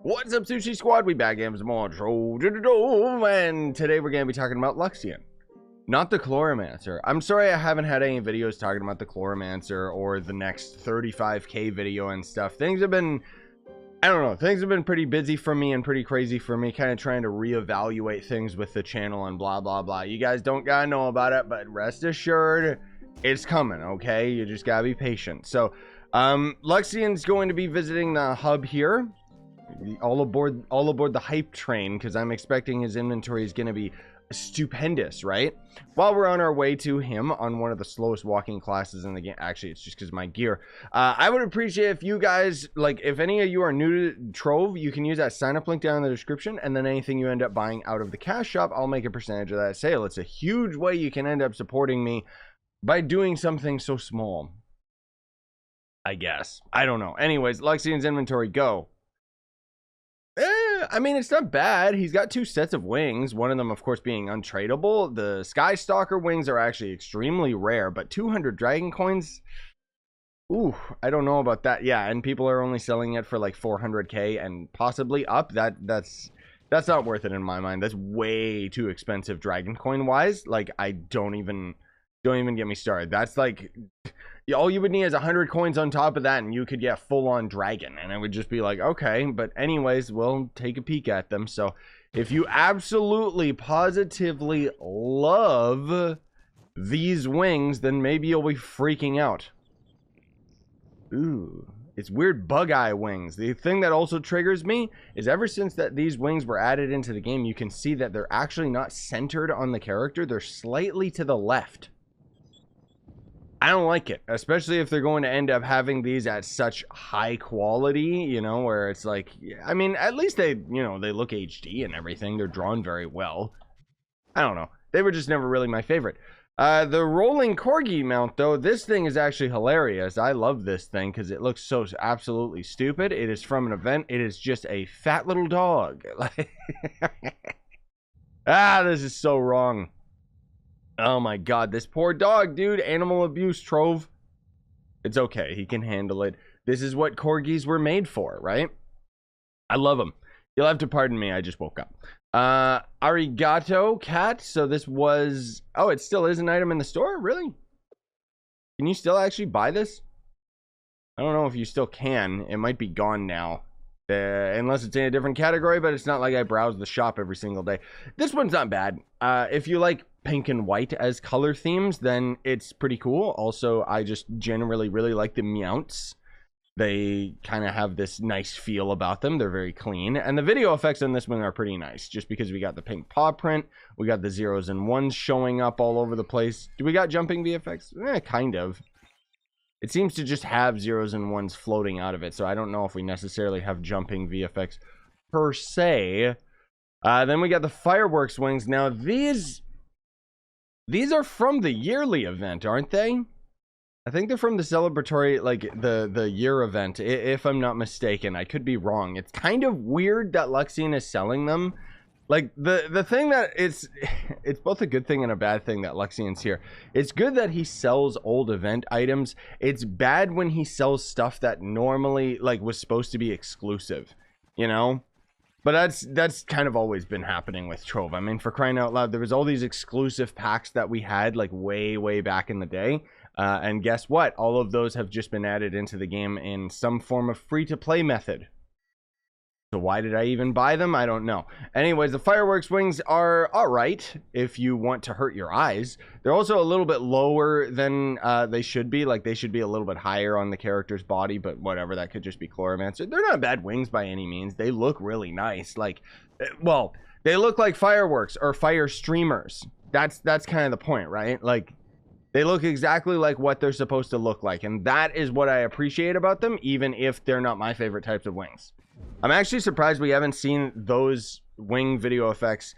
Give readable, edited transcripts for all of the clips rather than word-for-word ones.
What's up, Sushi Squad? We back in some more Trove, and today we're going to be talking about Luxion, not the Chloromancer. I'm sorry I haven't had any videos talking about the Chloromancer or the next 35k video and stuff. Things have been, I don't know, things have been pretty busy for me and pretty crazy for me, kind of trying to reevaluate things with the channel and blah, blah, blah. You guys don't gotta know about it, but rest assured, it's coming, okay? You just gotta be patient. So, Luxion's going to be visiting the hub here. All aboard the hype train, because I'm expecting his inventory is going to be stupendous, right? While we're on our way to him on one of the slowest walking classes in the game. Actually, it's just because of my gear. I would appreciate if you guys, like, if any of you are new to Trove, you can use that sign up link down in the description, and then anything you end up buying out of the cash shop, I'll make a percentage of that sale. It's a huge way you can end up supporting me by doing something so small, I guess. I don't know. Anyways, Lexion's inventory, go. I mean, it's not bad. He's got 2 sets of wings, one of them of course being untradeable. The Sky Stalker wings are actually extremely rare, but 200 dragon coins, ooh, I don't know about that. Yeah, and people are only selling it for like 400k and possibly up. That's not worth it in my mind. That's way too expensive dragon coin wise. Like, I don't even get me started. That's like, all you would need is 100 coins on top of that, and you could get full-on dragon, and it would just be like, okay. But anyways, we'll take a peek at them. So if you absolutely positively love these wings, then maybe you'll be freaking out. Ooh, it's weird bug eye wings. The thing that also triggers me is ever since that these wings were added into the game, you can see that they're actually not centered on the character. They're slightly to the left. I don't like it, especially if they're going to end up having these at such high quality, you know, where it's like, I mean, at least they, you know, they look HD and everything. They're drawn very well. I don't know. They were just never really my favorite. The rolling Corgi mount, though, this thing is actually hilarious. I love this thing because it looks so absolutely stupid. It is from an event. It is just a fat little dog. This is so wrong. Oh my god, this poor dog, dude. Animal abuse, Trove. It's okay, he can handle it. This is what corgis were made for, right? I love them. You'll have to pardon me, I just woke up. Arigato cat. So this was, oh, it still is an item in the store? Really? Can you still actually buy this? I don't know if you still can. It might be gone now. Unless it's in a different category, but it's not like I browse the shop every single day. This one's not bad. If you like pink and white as color themes, then it's pretty cool. Also, I just generally really like the mounts. They kind of have this nice feel about them. They're very clean, and the video effects on this one are pretty nice, just because we got the pink paw print, we got the 0s and 1s showing up all over the place. Do we got jumping VFX? Kind of. It seems to just have 0s and 1s floating out of it, so I don't know if we necessarily have jumping VFX per se. Then we got the fireworks wings. Now these are from the yearly event, aren't they? I think they're from the celebratory, like the year event, if I'm not mistaken. I could be wrong. It's kind of weird that Lexian is selling them. Like, the thing that it's both a good thing and a bad thing that Lexian's here. It's good that he sells old event items. It's bad when he sells stuff that normally, like, was supposed to be exclusive, you know? But that's kind of always been happening with Trove. I mean, for crying out loud, there was all these exclusive packs that we had, like, way back in the day. And guess what? All of those have just been added into the game in some form of free-to-play method. So why did I even buy them? I don't know. Anyways, the fireworks wings are alright if you want to hurt your eyes. They're also a little bit lower than they should be. Like, they should be a little bit higher on the character's body, but whatever. That could just be Chloromancer. They're not bad wings by any means. They look really nice. Like, well, they look like fireworks or fire streamers. That's kind of the point, right? Like, they look exactly like what they're supposed to look like, and that is what I appreciate about them, even if they're not my favorite types of wings. I'm actually surprised we haven't seen those wing video effects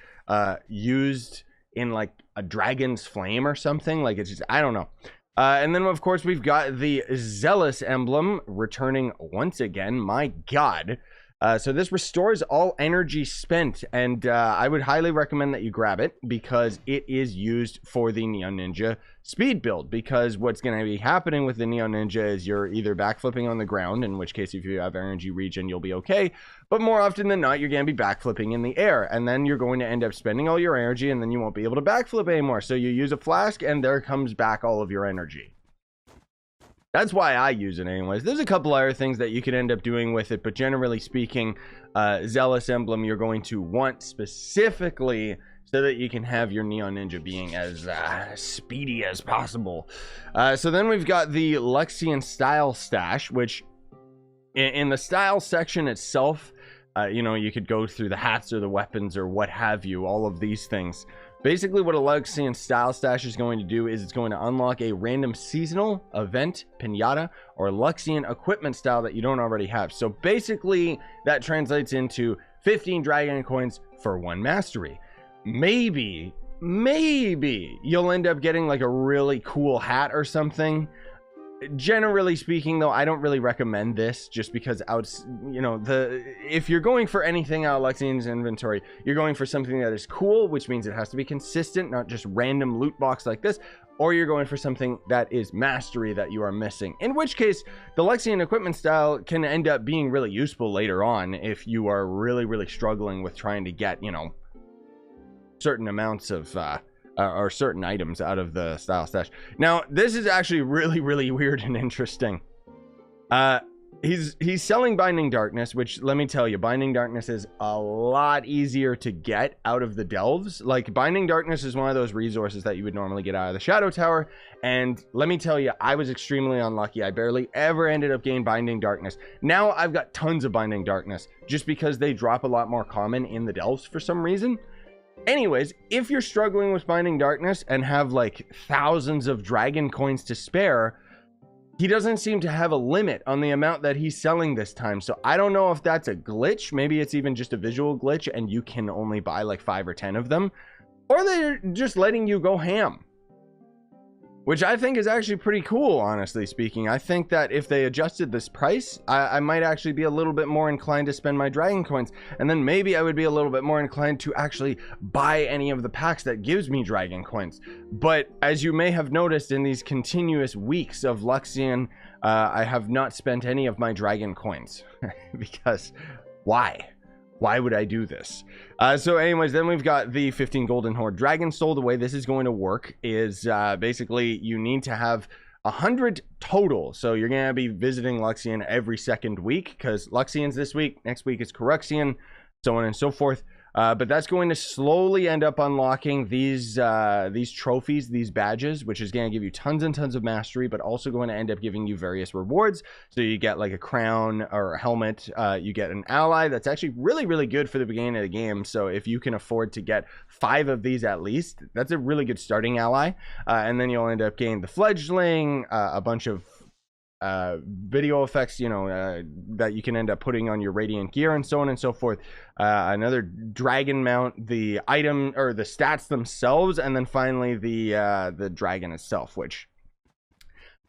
used in like a dragon's flame or something. Like, it's just, I don't know. And then of course we've got the Zealous Emblem returning once again. My god, So this restores all energy spent, and I would highly recommend that you grab it because it is used for the Neon Ninja speed build. Because what's going to be happening with the Neon Ninja is you're either backflipping on the ground, in which case if you have energy regen you'll be okay, but more often than not you're going to be backflipping in the air, and then you're going to end up spending all your energy and then you won't be able to backflip anymore. So you use a flask and there comes back all of your energy. That's why I use it anyways. There's a couple other things that you can end up doing with it, but generally speaking, Zealous Emblem you're going to want specifically so that you can have your Neon Ninja being as speedy as possible. So then we've got the Lexian Style Stash, which in the style section itself, you know, you could go through the hats or the weapons or what have you, all of these things. Basically, what a Luxion Style Stash is going to do is it's going to unlock a random seasonal, event, pinata, or Luxion equipment style that you don't already have. So basically, that translates into 15 dragon coins for 1 mastery. Maybe you'll end up getting like a really cool hat or something. Generally speaking though, I don't really recommend this just because if you're going for anything out of Lexion's inventory, you're going for something that is cool, which means it has to be consistent, not just random loot box like this, or you're going for something that is mastery that you are missing, in which case the Lexian equipment style can end up being really useful later on if you are really struggling with trying to get, you know, certain amounts of or certain items out of the style stash. Now this is actually really weird and interesting. He's selling Binding Darkness, which let me tell you, Binding Darkness is a lot easier to get out of the delves. Like, Binding Darkness is one of those resources that you would normally get out of the Shadow Tower, and let me tell you, I was extremely unlucky. I barely ever ended up getting Binding Darkness. Now I've got tons of Binding Darkness just because they drop a lot more common in the delves for some reason. Anyways, if you're struggling with Binding Darkness and have like thousands of dragon coins to spare, he doesn't seem to have a limit on the amount that he's selling this time. So I don't know if that's a glitch. Maybe it's even just a visual glitch and you can only buy like 5 or 10 of them, or they're just letting you go ham, which I think is actually pretty cool, honestly speaking. I think that if they adjusted this price, I might actually be a little bit more inclined to spend my dragon coins, and then maybe I would be a little bit more inclined to actually buy any of the packs that gives me dragon coins. But as you may have noticed in these continuous weeks of Luxion, I have not spent any of my dragon coins because why? Why would I do this? So anyways, then we've got the 15 golden Hoard Dragon Soul. The way this is going to work is basically you need to have 100 total. So you're going to be visiting Luxion every second week because Luxion's this week. Next week is Corruxion, so on and so forth. But that's going to slowly end up unlocking these trophies, these badges, which is going to give you tons and tons of mastery, but also going to end up giving you various rewards. So you get like a crown or a helmet. You get an ally that's actually really good for the beginning of the game. So if you can afford to get 5 of these at least, that's a really good starting ally. And then you'll end up getting the fledgling, a bunch of video effects, you know, that you can end up putting on your radiant gear and so on and so forth. Another dragon mount, the item or the stats themselves, and then finally the dragon itself, which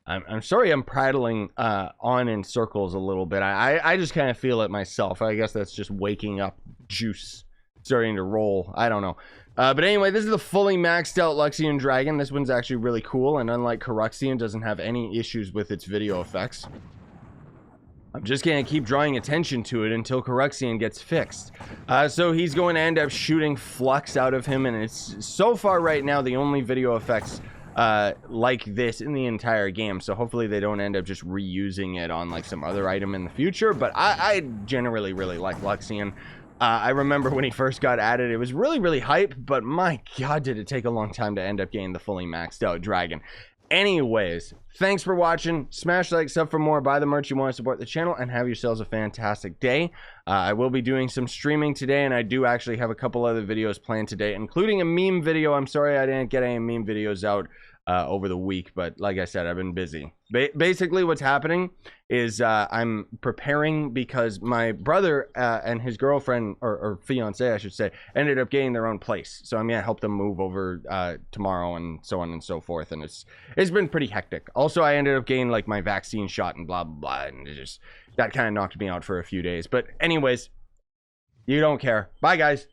I'm sorry I'm prattling on in circles a little bit. I just kind of feel it myself. I guess that's just waking up juice starting to roll. I don't know. But anyway, this is the fully maxed out Luxion Dragon. This one's actually really cool, and unlike Corruxion, doesn't have any issues with its video effects. I'm just gonna keep drawing attention to it until Corruxion gets fixed. So he's going to end up shooting flux out of him, and it's so far right now the only video effects like this in the entire game. So hopefully they don't end up just reusing it on like some other item in the future. But I generally really like Luxion. I remember when he first got added, it was really hype, but my god did it take a long time to end up getting the fully maxed out dragon. Anyways, thanks for watching. Smash like, sub for more, buy the merch you want to support the channel, and have yourselves a fantastic day. I will be doing some streaming today, and I do actually have a couple other videos planned today, including a meme video. I'm sorry I didn't get any meme videos out over the week, but like I said, I've been busy. Basically, what's happening is I'm preparing because my brother and his girlfriend, or fiance, I should say, ended up getting their own place. So I'm gonna help them move over tomorrow and so on and so forth. And it's been pretty hectic. Also, I ended up getting like my vaccine shot and blah blah blah, and that kind of knocked me out for a few days. But anyways, you don't care. Bye, guys.